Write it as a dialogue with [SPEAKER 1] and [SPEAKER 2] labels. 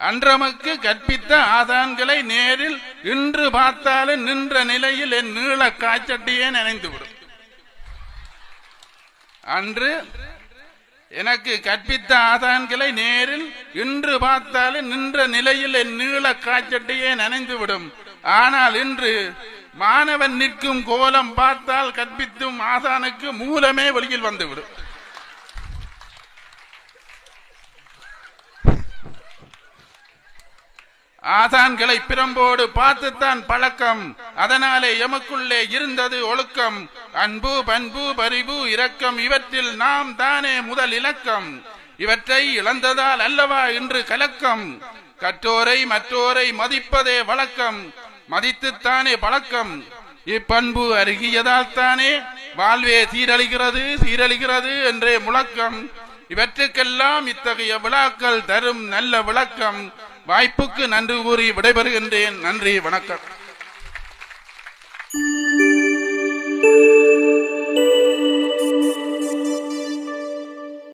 [SPEAKER 1] அன்றமக்கு கற்பித்த ஆசான்களை நேரில் இன்று பார்த்தாலும் நின்ற நிலையில் என் நீள காய்ச்சட்டியே நினைந்துவிடும். அன்று எனக்கு கற்பித்த ஆசான்களை நேரில் இன்று பார்த்தாலும் நின்ற நிலையில் என் நீள காய்ச்சட்டியே நனைந்துவிடும். ஆனால் இன்று மாணவன் நிற்கும் கோலம் பார்த்தால் கற்பித்தும் ஆசானுக்கு மூலமே வெளியில் வந்துவிடும். ஆசான்களை பிரம்போடு பார்த்துத்தான் பழக்கம். அதனாலே எமக்குள்ளே இருந்தது ஒழுக்கம். அன்பு, பண்பு, பரிவு, இரக்கம் இவற்றில் நாம் தானே முதல் இலக்கம். இவற்றை இழந்ததால் அல்லவா இன்று கலக்கம். கற்றோரை மற்றோரை மதிப்பதே வழக்கம். மதித்துத்தானே பழக்கம். இப்பண்பு அருகியதால் தானே வாழ்வே சீரழிகிறது என்றே முழக்கம். இவற்றுக்கெல்லாம் இத்தகைய விழாக்கள் தரும் நல்ல விளக்கம். வாய்ப்புக்கு நன்றி கூறி விடைபெறுகின்றேன். நன்றி, வணக்கம்.